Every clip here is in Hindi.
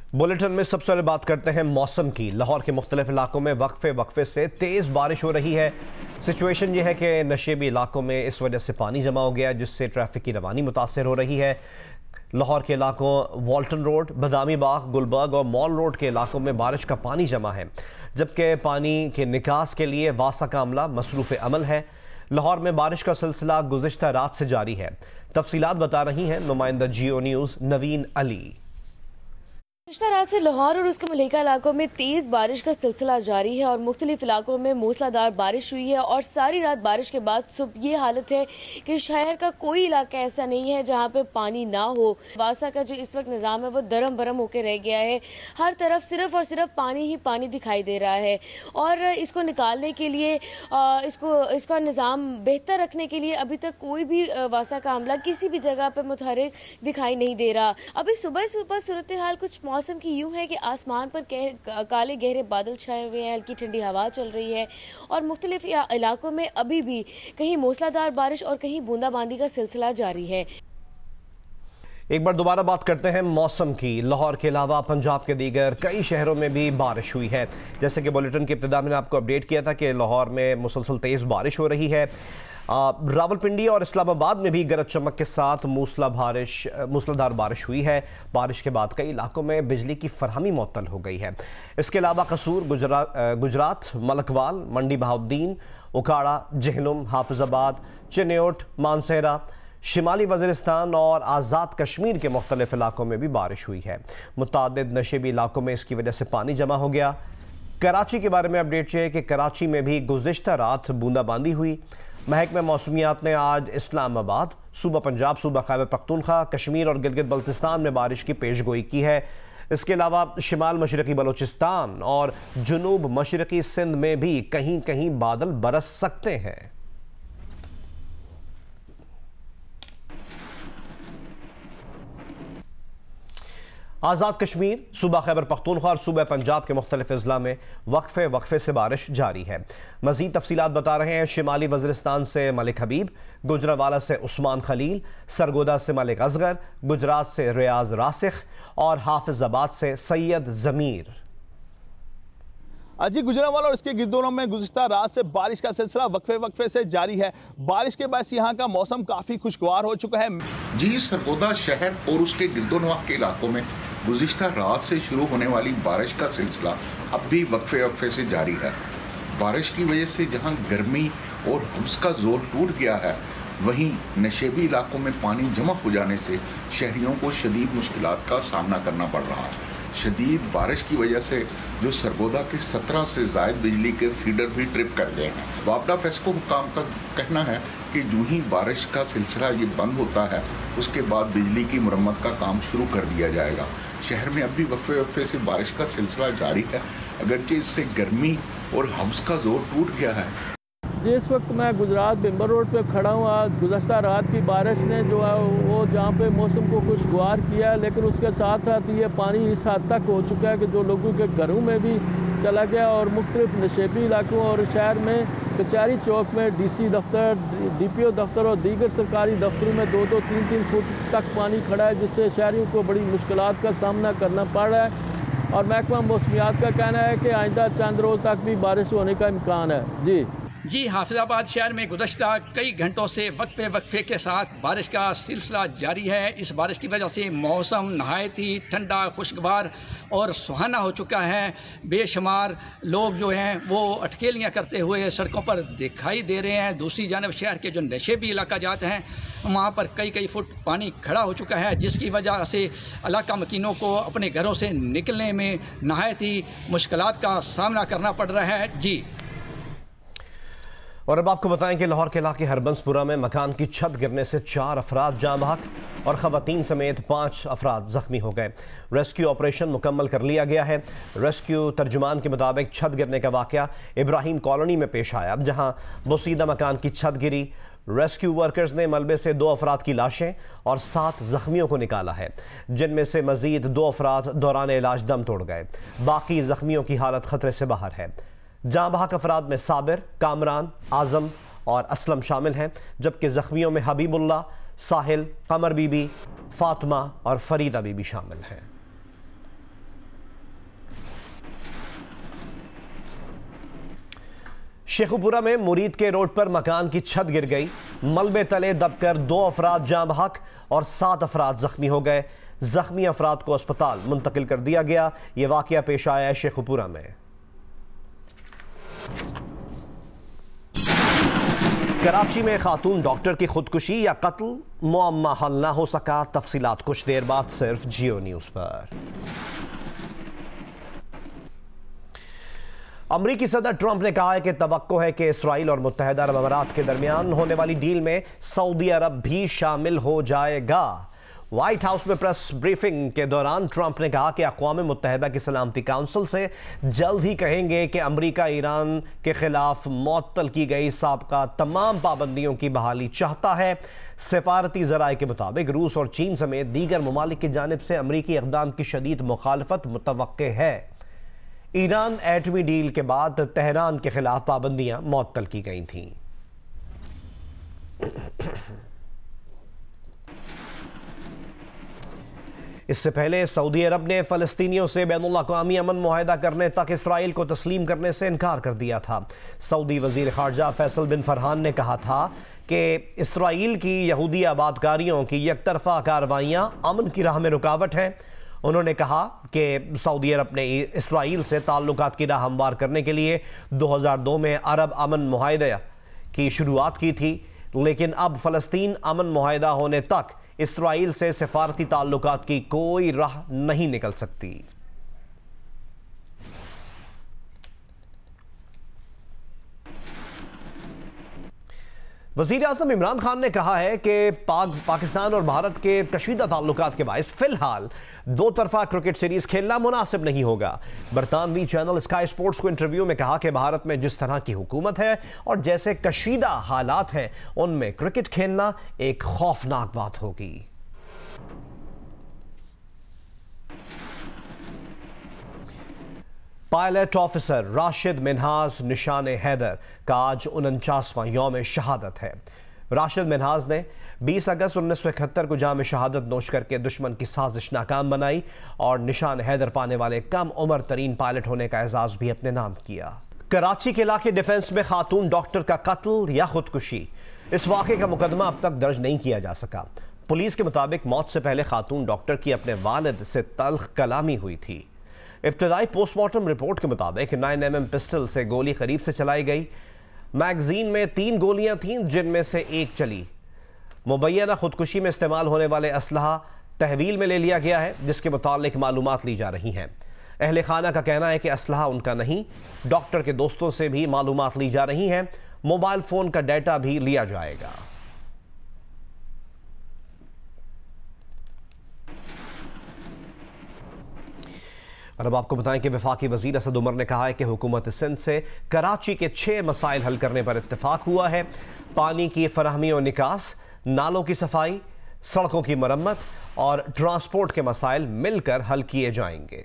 बुलेटिन में सबसे पहले बात करते हैं मौसम की। लाहौर के मुख्तलिफ इलाकों में वक्फे वक्फे से तेज़ बारिश हो रही है। सिचुएशन ये है कि नशेबी इलाकों में इस वजह से पानी जमा हो गया, जिससे ट्रैफिक की रवानी मुतासर हो रही है। लाहौर के इलाकों वॉल्टन रोड, बदामी बाग, गुलबर्ग और मॉल रोड के इलाकों में बारिश का पानी जमा है, जबकि पानी के निकास के लिए वासा का अमला मसरूफ़ अमल है। लाहौर में बारिश का सिलसिला गुज़िश्ता रात से जारी है। तफसीलात बता रही हैं नुमाइंदा जियो न्यूज़ नवीन अली। पिछली रात से लाहौर और उसके मलिका इलाकों में तेज़ बारिश का सिलसिला जारी है और मुख्तलिफ इलाकों में मूसलाधार बारिश हुई है और सारी रात बारिश के बाद सुबह ये हालत है कि शहर का कोई इलाका ऐसा नहीं है जहाँ पे पानी ना हो। वासा का जो इस वक्त निज़ाम है वो दरम बरम होकर रह गया है। हर तरफ सिर्फ और सिर्फ पानी ही पानी दिखाई दे रहा है और इसको निकालने के लिए इसका निज़ाम बेहतर रखने के लिए अभी तक कोई भी वासा का अमला किसी भी जगह पर मुतहरिक दिखाई नहीं दे रहा। अभी सुबह सुबह सूरत हाल कुछ मौसम की यूं है कि आसमान पर काले गहरे बादल छाए हुए हैं, हल्की ठंडी हवा चल रही है और मुख्तलिफ इलाकों में अभी भी कहीं मूसलाधार बारिश और कहीं बूंदाबांदी का सिलसिला जारी है। एक बार दोबारा बात करते हैं मौसम की। लाहौर के अलावा पंजाब के दीगर कई शहरों में भी बारिश हुई है। जैसे कि बुलेटिन की इब्तिदा में आपको अपडेट किया था कि लाहौर में मुसलसल तेज़ बारिश हो रही है। रावलपिंडी और इस्लामाबाद में भी गरज चमक के साथ मूसलाधार बारिश हुई है। बारिश के बाद कई इलाकों में बिजली की फरहमी मुअत्तल हो गई है। इसके अलावा कसूर, गुजरात, मलकवाल, मंडी बहाउद्दीन, उकाड़ा, जहनुम, हाफिजाबाद, चिन्योट, मानसेरा, शिमाली वज़ीरिस्तान और आज़ाद कश्मीर के मुख्तलिफ इलाकों में भी बारिश हुई है। मुतादिद नशेबी इलाकों में इसकी वजह से पानी जमा हो गया। कराची के बारे में अपडेट है कि कराची में भी गुज़िश्ता रात बूंदाबांदी हुई। महकमा मौसमियात ने आज इस्लामाबाद, सूबा पंजाब, सूबा खैबर पख्तूनख्वा, कश्मीर और गिलगित बल्तिस्तान में बारिश की पेशगोई की है। इसके अलावा शिमाल मशरक़ी बलोचिस्तान और जुनूब मशरक़ी सिंध में भी कहीं कहीं बादल बरस सकते हैं। आज़ाद कश्मीर, सूबा खैबर पख्तूनख्वा और सूबा पंजाब के मुख्तलिफ अजला में वक्फे वक्फे से बारिश जारी है। मज़ीद तफसीलात बता रहे हैं शिमाली वज़ीरिस्तान से मलिक हबीब, गुजरावाला से उस्मान खलील, सरगोदा से मलिक असगर, गुजरात से रियाज रासिख और हाफिजाबाद से सैयद ज़मीर। जी, गुजरावाला और इसके गिरदोनों में गुज़िश्ता रात से बारिश का सिलसिला वक्फे वक्फे से जारी है। बारिश के बाद यहाँ का मौसम काफ़ी खुशगवार हो चुका है। जी, सरगोदा शहर और उसके गिरदोनवा के इलाकों में गुज़िश्ता रात से शुरू होने वाली बारिश का सिलसिला अब भी वक्फे वक्फे से जारी है। बारिश की वजह से जहाँ गर्मी और हुम्स का जोर टूट गया है, वहीं नशेबी इलाकों में पानी जमा हो जाने से शहरियों को शदीद मुश्किलात का सामना करना पड़ रहा है। शदीद बारिश की वजह से जो सरगोदा के 17 से ज़ायद बिजली के फीडर भी ट्रिप कर गए हैं। वापडा फेस्को हुकाम का कहना है कि जो ही बारिश का सिलसिला ये बंद होता है, उसके बाद बिजली की मुरम्मत का काम शुरू कर दिया जाएगा। शहर में अब भी वक्फे वक्फे से बारिश का सिलसिला जारी है, अगरचे इससे गर्मी और हम्स का जोर टूट गया है। जिस वक्त मैं गुजरात बिम्बर रोड पे खड़ा हूँ, आज गुज़श्ता रात की बारिश ने जो है वो जहाँ पे मौसम को खुशगवार किया है, लेकिन उसके साथ साथ ये पानी इस हद तक हो चुका है कि जो लोगों के घरों में भी चला गया और मुख्तलिफ नशेबी इलाकों और शहर में कचहरी चौक में DC दफ्तर, DPO दफ्तर और दीगर सरकारी दफ्तरों में 2-2, 3-3 फुट तक पानी खड़ा है, जिससे शहरियों को बड़ी मुश्किलात का सामना करना पड़ रहा है। और महकमा मौसमियात का कहना है कि आइंदा चंद रोज़ तक भी बारिश होने का इम्कान है। जी, हाफिजाबाद शहर में गुज़श्ता कई घंटों से वक्फे वक्फे के साथ बारिश का सिलसिला जारी है। इस बारिश की वजह से मौसम नहायत ही ठंडा, खुशगवार और सुहाना हो चुका है। बेशुमार लोग जो हैं वो अटकेलियाँ करते हुए सड़कों पर दिखाई दे रहे हैं। दूसरी जानब शहर के जो नशेबी इलाका जाते हैं, वहाँ पर कई फुट पानी खड़ा हो चुका है, जिसकी वजह से इलाका मकीनों को अपने घरों से निकलने में नहायत ही मुश्किलात का सामना करना पड़ रहा है। जी, और अब आपको बताएं कि लाहौर के इलाके हरबंसपुरा में मकान की छत गिरने से 4 अफराद जाँ बहक और ख़वातीन समेत 5 अफराद ज़ख्मी हो गए। रेस्क्यू ऑपरेशन मुकम्मल कर लिया गया है। रेस्क्यू तर्जुमान के मुताबिक छत गिरने का वाक़या इब्राहिम कॉलोनी में पेश आया, जहाँ बोसीदा मकान की छत गिरी। रेस्क्यू वर्कर्स ने मलबे से 2 अफराद की लाशें और 7 ज़ख्मियों को निकाला है, जिनमें से मज़ीद 2 अफराद दौरान इलाज दम तोड़ गए। बाकी ज़ख्मियों की हालत ख़तरे से बाहर है। जाँ बहक अफराद में साबिर, कामरान, आज़म और असलम शामिल हैं, जबकि ज़ख्मियों में हबीबुल्ला, साहिल, कमर बीबी, फातिमा और फरीदा बीबी शामिल हैं। शेखुपुरा में मुरीद के रोड पर मकान की छत गिर गई। मलबे तले दबकर 2 अफराद जाँ बहक और 7 अफराद जख्मी हो गए। जख्मी अफराद को अस्पताल मुंतकिल कर दिया गया। यह वाकया पेश आया है शेखुपुरा में। कराची में खातून डॉक्टर की खुदकुशी या कत्ल, मुअम्मा हल ना हो सका। तफसीलात कुछ देर बाद सिर्फ जियो न्यूज पर। अमरीकी सदर ट्रंप ने कहा है कि तवक्को है कि इसराइल और मुत्तहिदा अरब अमारात के दरमियान होने वाली डील में सऊदी अरब भी शामिल हो जाएगा। व्हाइट हाउस में प्रेस ब्रीफिंग के दौरान ट्रंप ने कहा कि अक़वाम मुत्तहिदा की सलामती काउंसिल से जल्द ही कहेंगे कि अमरीका ईरान के खिलाफ मुअत्तल की गई साबका तमाम पाबंदियों की बहाली चाहता है। सफारती ज़राए के मुताबिक रूस और चीन समेत दीगर ममालिक की जानिब से अमरीकी इक़दाम की शदीद मुखालफत मुतवक्के है। ईरान एटमी डील के बाद तेहरान के खिलाफ पाबंदियां मुअत्तल की गई थीं। इससे पहले सऊदी अरब ने फ़लस्तीनियों से बैनुल अक़वामी अमन मुआहिदा करने तक इसराइल को तस्लीम करने से इनकार कर दिया था। सऊदी वज़ीर ख़ारजा फैसल बिन फरहान ने कहा था कि इसराइल की यहूदी आबादकारियों की यकतरफा कार्रवाइयाँ अमन की राह में रुकावट हैं। उन्होंने कहा कि सऊदी अरब ने इसराइल से ताल्लुकात की राह हमवार करने के लिए 2002 में अरब अमन मुआहिदा की शुरुआत की थी, लेकिन अब फ़लस्तीन अमन मुआहिदा होने तक इसराइल से सफारती ताल्लुकात की कोई राह नहीं निकल सकती। वज़ीर आज़म इमरान खान ने कहा है कि पाकिस्तान और भारत के कशीदा ताल्लुकात के बायस फिलहाल 2 तरफा क्रिकेट सीरीज खेलना मुनासिब नहीं होगा। बरतानवी चैनल स्काई स्पोर्ट्स को इंटरव्यू में कहा कि भारत में जिस तरह की हुकूमत है और जैसे कशीदा हालात हैं, उनमें क्रिकेट खेलना एक खौफनाक बात होगी। पायलट ऑफिसर राशिद मिन्हाज निशान हैदर का आज 49वां यौम शहादत है। राशिद मिन्हाज ने 20 अगस्त 1971 को जाम शहादत नोश करके दुश्मन की साजिश नाकाम बनाई और निशान हैदर पाने वाले कम उम्र तरीन पायलट होने का एजाज भी अपने नाम किया। कराची के इलाके डिफेंस में खातून डॉक्टर का कत्ल या खुदकुशी, इस वाक़े का मुकदमा अब तक दर्ज नहीं किया जा सका। पुलिस के मुताबिक मौत से पहले खातून डॉक्टर की अपने वालिद से तल्ख कलामी हुई थी। इब्तदाई पोस्टमार्टम रिपोर्ट के मुताबिक 9mm पिस्टल से गोली करीब से चलाई गई। मैगजीन में 3 गोलियां थीं, जिनमें से एक चली। मुबैना खुदकुशी में इस्तेमाल होने वाले असलहा तहवील में ले लिया गया है, जिसके मुतालिक मालूमात ली जा रही हैं। अहले खाना का कहना है कि असलहा उनका नहीं, डॉक्टर के दोस्तों से भी मालूमात ली जा रही हैं। मोबाइल फ़ोन का डाटा भी लिया जाएगा। और अब आपको बताएं कि वफाकी वज़ीर असद उमर ने कहा है कि हुकूमत सिंध से कराची के 6 मसाइल हल करने पर इत्तेफाक हुआ है। पानी की फराहमी और निकास, नालों की सफाई, सड़कों की मरम्मत और ट्रांसपोर्ट के मसाइल मिलकर हल किए जाएंगे।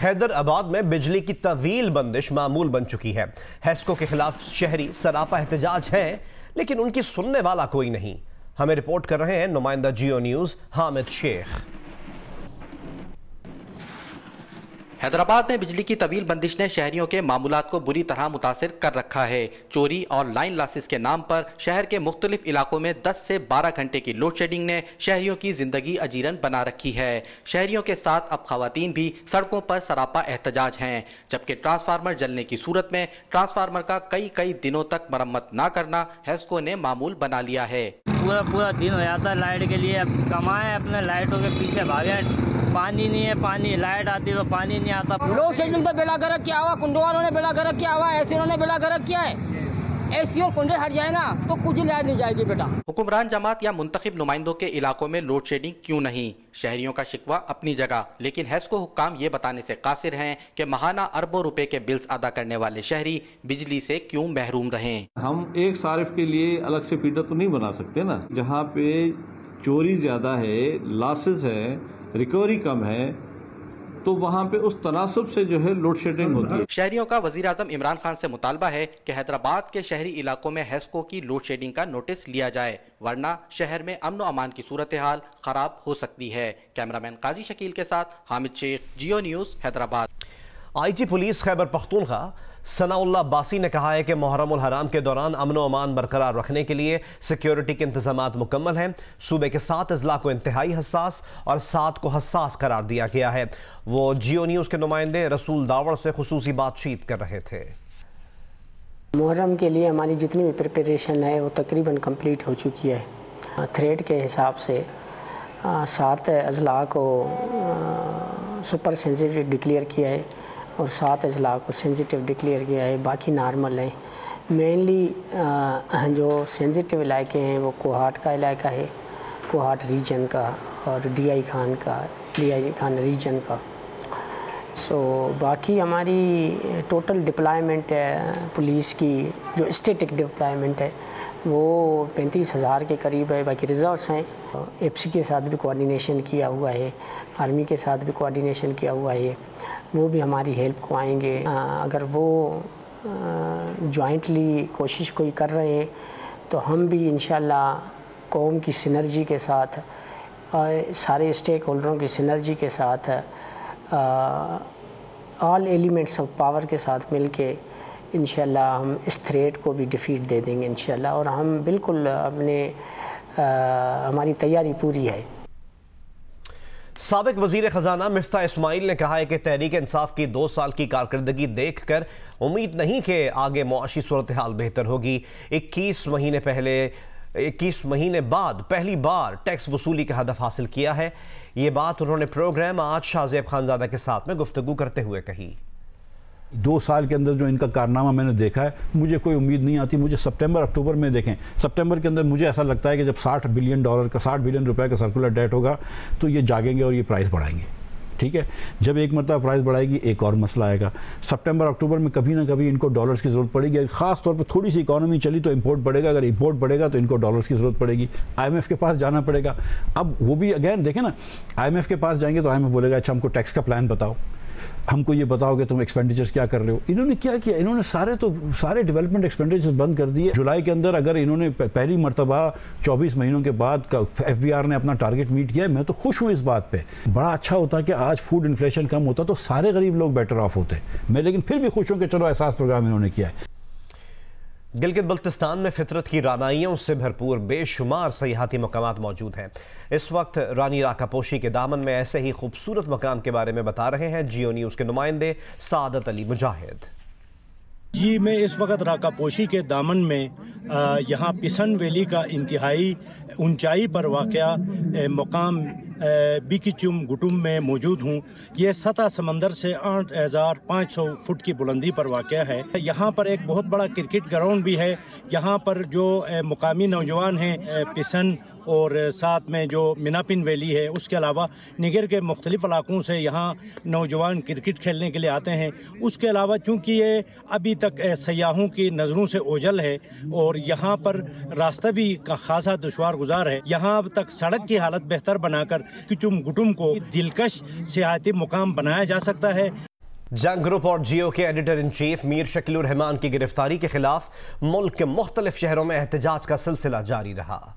हैदराबाद में बिजली की तवील बंदिश मामूल बन चुकी है। हेस्को के खिलाफ शहरी सरापा एहतजाज है, लेकिन उनकी सुनने वाला कोई नहीं। हमें रिपोर्ट कर रहे हैं नुमाइंदा जियो न्यूज़ हामिद शेख। हैदराबाद में बिजली की तवील बंदिश ने शहरियों के मामूलात को बुरी तरह मुतासिर कर रखा है। चोरी और लाइन लॉसेस के नाम पर शहर के मुख्तलिफ इलाकों में 10 से 12 घंटे की लोड शेडिंग ने शहरियों की जिंदगी अजीरन बना रखी है। शहरियों के साथ अब खवातीन भी सड़कों पर सरापा एहतजाज हैं, जबकि ट्रांसफार्मर जलने की सूरत में ट्रांसफार्मर का कई दिनों तक मरम्मत न करना हेस्को ने मामूल बना लिया है। पूरा दिन हो जाता है लाइट के लिए, अब कमाए अपने लाइटों के पीछे भागे। पानी नहीं है, पानी लाइट आती तो पानी नहीं आता। लोड शेडिंग तो बेड़ा गर्क किया हुआ, कुंडों वालों ने बेड़ा गर्क किया हुआ, एसी ने बेड़ा गर्क किया है। एसी और कुंडे हट जाए ना तो कुछ लाइट नहीं जाएगी बेटा। हुक्मरान जमात या मुंतखब नुमाइंदों के इलाकों में लोड शेडिंग क्यों नहीं? शहरियों का शिकवा अपनी जगह, लेकिन हेस्को हुक्काम ये बताने से कासिर हैं कि माहाना अरबों रुपए के बिल्स अदा करने वाले शहरी बिजली से क्यों महरूम रहे। हम एक सारिफ के लिए अलग से फीडर तो नहीं बना सकते ना। जहाँ पे चोरी ज्यादा है, लॉसेस है, रिकवरी कम है, तो वहाँ पे उस तनासब से जो है लोड शेडिंग होती है। शहरियों का वजीर आजम इमरान खान से मुतालबा है कि हैदराबाद के शहरी इलाकों में हेस्को की लोड शेडिंग का नोटिस लिया जाए, वरना शहर में अमन व अमान की सूरत हाल खराब हो सकती है। कैमरामैन काजी शकील के साथ Hamid Sheikh, Geo news, Hyderabad. IG police Khyber Pakhtunkhwa Sanaullah Basi ने कहा है कि मुहर्रम उल हराम के दौरान अमन व अमान बरकरार रखने के लिए सिक्योरिटी के इंतजामात मुकम्मल हैं। सूबे के 7 अजला को इंतहाई हसास और 7 को हसास करार दिया गया है। वो जियो न्यूज़ के नुमाइंदे रसूल दावड़ से खुसूसी बातचीत कर रहे थे। मुहर्रम के लिए हमारी जितनी भी प्रिपरेशन है वो तकरीबन कंप्लीट हो चुकी है। थ्रेड के हिसाब से 7 अजला को सुपर सेंसिटिव डिक्लेयर किया है और 7 अजला को सेंसिटिव डिक्लेयर किया है, बाकी नॉर्मल हैं। मेनली जो सेंसिटिव इलाके हैं वो कोहाट का इलाका है, कोहाट रीजन का, और DI खान रीजन का। बाकी हमारी टोटल डिप्लॉयमेंट है पुलिस की, जो स्टेटिक डिप्लॉयमेंट है वो 35,000 के करीब है। बाकी रिजर्व्स हैं। FC के साथ भी कोऑर्डिनेशन किया हुआ है, आर्मी के साथ भी कोऑर्डिनेशन किया हुआ है, वो भी हमारी हेल्प को आएंगे। अगर वो जॉइंटली कोशिश कोई कर रहे हैं तो हम भी इंशाल्लाह कौम की सिनर्जी के साथ, सारे स्टेक होल्डरों की सिनर्जी के साथ, ऑल एलिमेंट्स ऑफ पावर के साथ मिलके इंशाल्लाह हम इस थ्रेट को भी डिफीट दे देंगे इंशाल्लाह। और हम बिल्कुल हमारी तैयारी पूरी है। साबिक वजीर खजाना मिफ्ता इस्माइल ने कहा है कि तहरीक इंसाफ की 2 साल की कारकर्दगी देखकर उम्मीद नहीं कि आगे मुआशी सूरत हाल बेहतर होगी। 21 महीने बाद पहली बार टैक्स वसूली का हदफ हासिल किया है। ये बात उन्होंने प्रोग्राम आज शाहजेब खानजादा के साथ में गुफ्तगू करते हुए कही। 2 साल के अंदर जो इनका कारनामा मैंने देखा है, मुझे कोई उम्मीद नहीं आती। मुझे सितंबर अक्टूबर में देखें, सितंबर के अंदर मुझे ऐसा लगता है कि जब $60 बिलियन रुपए का सर्कुलर डेट होगा तो ये जागेंगे और ये प्राइस बढ़ाएंगे। ठीक है, जब एक मरतबा प्राइस बढ़ाएगी एक और मसला आएगा। सितंबर अक्टूबर में कभी ना कभी इनको डॉलर्स की ज़रूरत पड़ेगी। ख़ास तौर पर थोड़ी सी इकोनॉमी चली तो इंपोर्ट बढ़ेगा, अगर इंपोर्ट बढ़ेगा तो इनको डॉलर्स की ज़रूरत पड़ेगी। IMF के पास जाना पड़ेगा। अब वो भी अगेन देखें ना, IMF के पास जाएंगे तो IMF बोलेगा अच्छा हमको टैक्स का प्लान बताओ, हमको ये बताओ कि तुम एक्सपेंडिचर्स क्या कर रहे हो। इन्होंने क्या किया, इन्होंने सारे डेवलपमेंट एक्सपेंडिचर्स बंद कर दिए। जुलाई के अंदर अगर इन्होंने पहली मरतबा 24 महीनों के बाद FBR ने अपना टारगेट मीट किया, मैं तो खुश हूँ इस बात पे। बड़ा अच्छा होता कि आज फूड इन्फ्लेशन कम होता तो सारे गरीब लोग बेटर ऑफ होते। मैं लेकिन फिर भी खुश हूँ कि चलो एहसास प्रोग्राम इन्होंने किया है। गिलगित बल्तिस्तान में फितरत की रानाइयों से भरपूर बेशुमार सयाहती मकामात मौजूद हैं। इस वक्त रानी राकापोशी के दामन में ऐसे ही खूबसूरत मकाम के बारे में बता रहे हैं जियो न्यूज़ के नुमाइंदे सादत अली मुजाहिद। जी, मैं इस वक्त राकापोशी के दामन में यहाँ पिसन वैली का इंतहाई ऊंचाई पर वाक़या मकाम बिकिचुम गुटुम में मौजूद हूँ। ये सतह समंदर से 8,500 फुट की बुलंदी पर वाक़या है। यहाँ पर एक बहुत बड़ा क्रिकेट ग्राउंड भी है। यहाँ पर जो मुकामी नौजवान हैं पिसन और साथ में जो मिनापिन वैली है, उसके अलावा निगर के मुख्तलिफ़ इलाकों से यहाँ नौजवान क्रिकेट खेलने के लिए आते हैं। उसके अलावा चूँकि ये अभी तक सयाहों की नज़रों से ओझल है और यहाँ पर रास्ता भी खासा दुश्वार गुजार है। यहाँ अब तक सड़क की हालत बेहतर बनाकर किचुम गुटुम को दिलकश सियाहती मुकाम बनाया जा सकता है। जंग ग्रुप और जियो के editor in chief Mir Shakilur Rahman की गिरफ्तारी के खिलाफ मुल्क के मुख्तलिफ शहरों में एहतजाज का सिलसिला जारी रहा।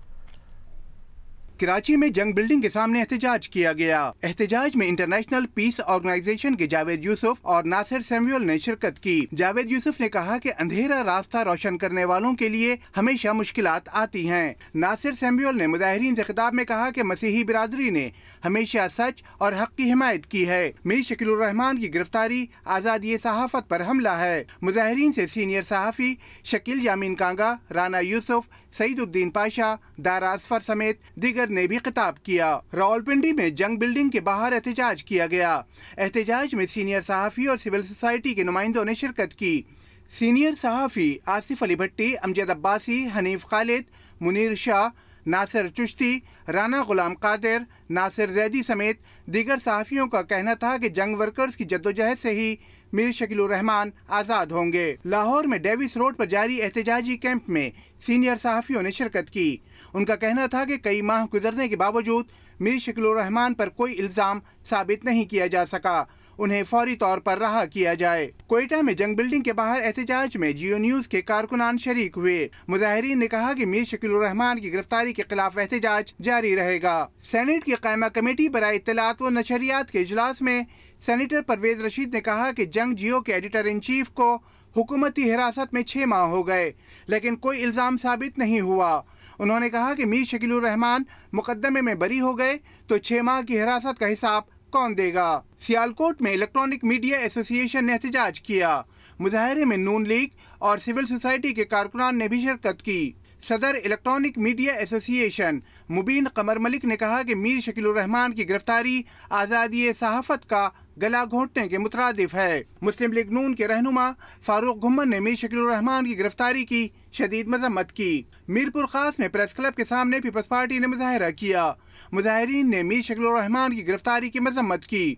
कराची में जंग बिल्डिंग के सामने एहतजाज किया गया। एहतजाज में इंटरनेशनल पीस ऑर्गेनाइजेशन के जावेद यूसुफ और नासिर सैमुअल ने शिरकत की। जावेद यूसुफ ने कहा कि अंधेरा रास्ता रोशन करने वालों के लिए हमेशा मुश्किलात आती हैं। नासिर सैमुअल ने मुजाहिरीन से खिताब में कहा कि मसीही बिरादरी ने हमेशा सच और हक की हिमायत की है। मीर शकीलुर रहमान की गिरफ्तारी आज़ादी सहाफत पर हमला है। मुजाहिरीन से सीनियर सहाफ़ी शकील यामीन कांगा, राना यूसुफ, सईदुद्दीन पाशा, दारा असफर समेत दीगर ने भी खिताब किया। रावलपिंडी में जंग बिल्डिंग के बाहर एहतजाज किया गया। एहतजाज में सीनियर सहाफ़ी और सिविल सोसाइटी के नुमाइंदों ने शिरकत की। सीनियर सहाफ़ी आसिफ अली भट्टी, अमजद अब्बासी, हनीफ खालिद, मुनीर शाह, नासिर चिश्ती, राना गुलाम कादिर, नासिर जैदी समेत दीगर सहाफ़ियों का कहना था कि जंग वर्कर्स की जद्दोजहद से ही मीर शकीलुर रहमान आज़ाद होंगे। लाहौर में डेविस रोड पर जारी एहतजाजी कैंप में सीनियर सहाफ़ियों ने शिरकत की। उनका कहना था कि कई माह गुजरने के बावजूद मीर शकीलुर रहमान पर कोई इल्ज़ाम साबित नहीं किया जा सका। उन्हें फौरी तौर पर रहा किया जाए। कोयटा में जंग बिल्डिंग के बाहर एहतजाज में जियो न्यूज के कारकुनान शरीक हुए। मुजाहिरीन ने कहा कि मीर शकीलुर रहमान की गिरफ्तारी के खिलाफ एहतजाज जारी रहेगा। सेनेट की कायमा कमेटी बराए इत्तलात व नशरियात के इजलास में सेनेटर परवेज रशीद ने कहा कि जंग जियो के एडिटर इन चीफ को हुकूमती हिरासत में 6 माह हो गए, लेकिन कोई इल्जाम साबित नहीं हुआ। उन्होंने कहा कि मीर शकीलुर रहमान मुकदमे में बरी हो गए तो 6 माह की हिरासत का हिसाब कौन देगा। सियालकोट में इलेक्ट्रॉनिक मीडिया एसोसिएशन ने एहतजाज किया। मुजाहरे में नून लीग और सिविल सोसाइटी के कारकुनान ने भी शिरकत की। सदर इलेक्ट्रॉनिक मीडिया एसोसिएशन मुबीन कमर मलिक ने कहा कि मीर शकीलुर रहमान की गिरफ्तारी आज़ादी सहाफ़त का गला घोंटने के मुतरादिफ है। मुस्लिम लीग नून के रहनुमा फारूक घुम्मन ने मीर शकीलुर रहमान की गिरफ्तारी की शदीद मजम्मत की। मीरपुर खास में प्रेस क्लब के सामने पीपल्स पार्टी ने मुजाहरा किया। मुजाहिरीन ने मीर शकीलुर रहमान की गिरफ्तारी की मजम्मत की।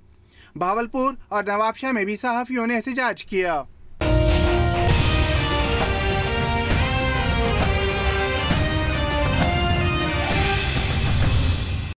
भावलपुर और नवाबशाह में भी सहाफ़ियों ने एहतजाज किया।